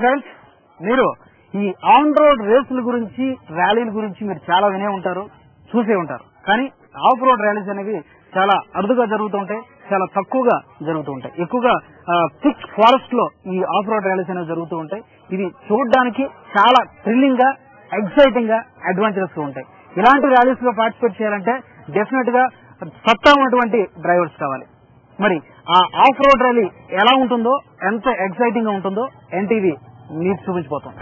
Friends, మీరు ఈ on road రేసుల గురించి ర్యాలీల గురించి మీరు చాలా వినే ఉంటారు, చూసే ఉంటారు. కానీ ఆఫ్ రోడ్ ర్యాలీస్ అనేవి చాలా అరుదుగా జరుగుతూ ఉంటాయి, చాలా తక్కువగా జరుగుతూ ఉంటాయి. ఎక్కువగా థిక్ ఫారెస్ట్ లో ఈ ఆఫ్ రోడ్ ర్యాలీస్ అనేవి జరుగుతూ ఉంటాయి. ఇవి చూడడానికి చాలా థ్రిల్లింగ్ గా, ఎక్సైటింగ్ గా, అడ్వెంచరస్ గా ఉంటాయి. ఇలాంటి ర్యాలీస్ లో పార్టిసిపేట్ చేయాలంటే డెఫినెట్ గా సత్తా ఉన్నటువంటి డ్రైవర్స్ కావాలి. మరి ఆ ఆఫ్ రోడ్ ర్యాలీ ఎలా ఉంటుందో, ఎంత ఎక్సైటింగ్ గా ఉంటుందో ఎన్టీవీ మీకు చూపించిపోతాం.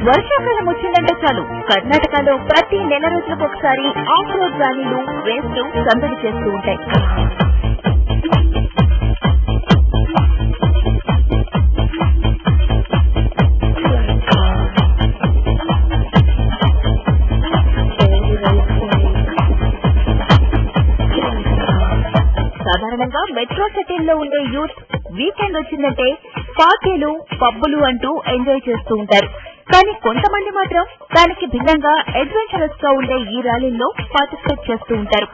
వర్షాకాలం వచ్చిందంటే చాలు కర్ణాటకలో ప్రతి నెల రోజులకు ఒకసారి ఆఫ్ రోడ్ ర్యాలీలు, రేస్లు సందడి చేస్తూ ఉంటాయి. సాధారణంగా మెట్రో సిటీల్లో ఉండే యూత్ వీకెండ్ వచ్చిందంటే పార్టీలు, పబ్బులు అంటూ ఎంజాయ్ చేస్తూ ఉంటారు. కానీ కొంతమంది మాత్రం దానికి భిన్నంగా అడ్వెంచరస్ గా ఉండే ఈ ర్యాలీల్లో పార్టిసిపేట్ చేస్తూ ఉంటారు.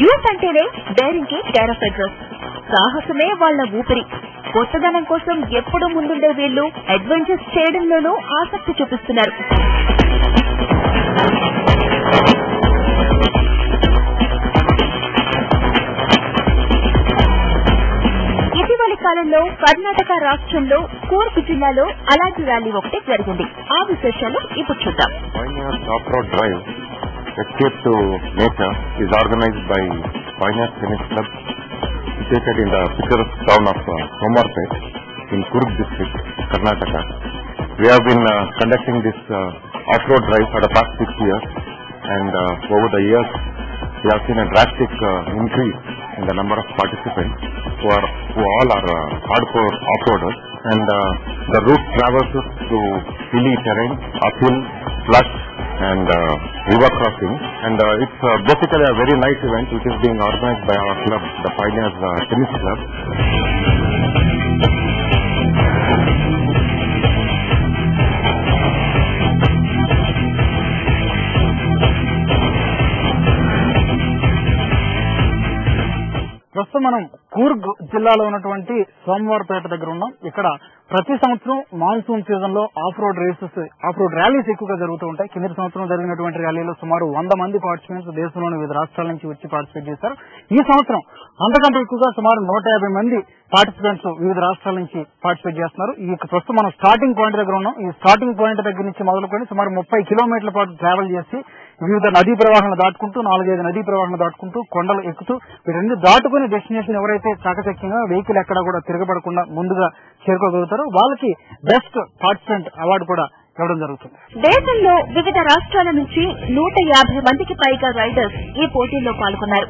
యూత్ అంటేనే డైరింగ్ కి కేర్ ఆఫ్ అడ్రస్, సాహసమే వాళ్ల ఊపిరి. కొత్తదనం కోసం ఎప్పుడూ ముందుండే వీళ్లు అడ్వెంచర్స్ చేయడంలోనూ ఆసక్తి చూపిస్తున్నారు. ఇటీవలి కాలంలో కర్ణాటక రాష్ట్రంలో కూర్గ్ జిల్లాలో అలాంటి ర్యాలీ ఒకటి జరిగింది. ఆ విశేషాలు ఇప్పుడు చూద్దాం. Escape to Nature is organized by Pioneers Tennis Club, situated in the picturesque town of Somwarpet in Kurg district, Karnataka. We have been conducting this off-road drive for the past 6 years, and over the years we have seen a drastic increase in the number of participants who all are hardcore off-roaders, and the route traverses through hilly terrain, uphill, slush and river crossing, and it's basically a very nice event which is being organized by our club, the Pioneers Tennis Club. ప్రస్తుతం మనం కూర్గ్ జిల్లాలో ఉన్నటువంటి సోమవారపేట దగ్గర ఉన్నాం. ఇక్కడ ప్రతి సంవత్సరం monsoon season లో ఆఫ్ రోడ్ ర్యాలీస్ ఎక్కువగా జరుగుతూ ఉంటాయి. కిందటి సంవత్సరం జరిగినటువంటి ర్యాలీలో సుమారు 100 మంది పార్టిసిపెంట్స్ దేశంలోని వివిధ రాష్ట్రాల నుంచి వచ్చి పార్టిసిపేట్ చేశారు. ఈ సంవత్సరం అంతకంటే ఎక్కువగా సుమారు 150 మంది పార్టిసిపెంట్స్ వివిధ రాష్ట్రాల నుంచి పార్టిసిపేట్ చేస్తున్నారు. ఈ ప్రస్తుతం మనం స్టార్టింగ్ పాయింట్ దగ్గర ఉన్నాం. ఈ స్టార్టింగ్ పాయింట్ దగ్గర నుంచి మొదలుకొని సుమారు 30 కిలోమీటర్ల పాటు ట్రావెల్ చేసి వివిధ నదీ ప్రవాహాలను దాటుకుంటూ 4-5 నదీ ప్రవాహాలను దాటుకుంటూ కొండలు ఎక్కుతూ వీటన్ని దాటుకుని డెస్టినేషన్ ఎవరైతే చాకచక్యంగా వెహికల్ ఎక్కడా కూడా తిరగబడకుండా ముందుగా చేరుకోగలుగుతారో వాళ్ళకి బెస్ట్ పార్టిసిపెంట్ అవార్డు కూడా ఇవ్వడం జరుగుతుంది. దేశంలో వివిధ రాష్ట్రాల నుంచి 150 మందికి పైగా రైడర్స్ ఈ పోటీల్లో పాల్గొన్నారు.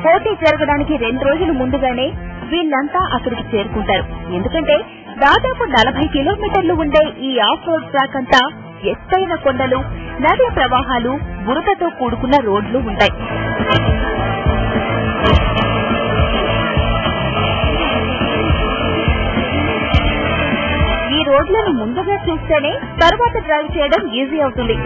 పోటీ జరగడానికి 2 రోజుల ముందుగానే వీళ్లంతా అక్కడికి చేరుకుంటారు. ఎందుకంటే దాదాపు 40 కిలోమీటర్లు ఉండే ఈ ఆఫ్ రోడ్ ట్రాక్ అంతా ఎత్తైన కొండలు, నదీ ప్రవాహాలు, బురదతో కూడుకున్న రోడ్లు ఉంటాయి. ఈ రోడ్లను ముందుగా చూస్తేనే తర్వాత డ్రైవ్ చేయడం ఈజీ అవుతుంది.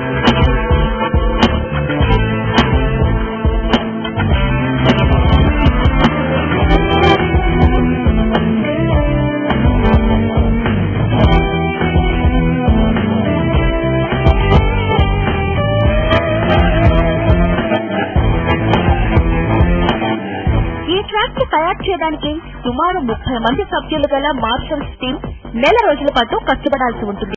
తయారు చేయడానికి సుమారు 30 మంది సభ్యులు గల మార్షల్స్ టీం నెల రోజుల పాటు కష్టపడాల్సి ఉంటుంది.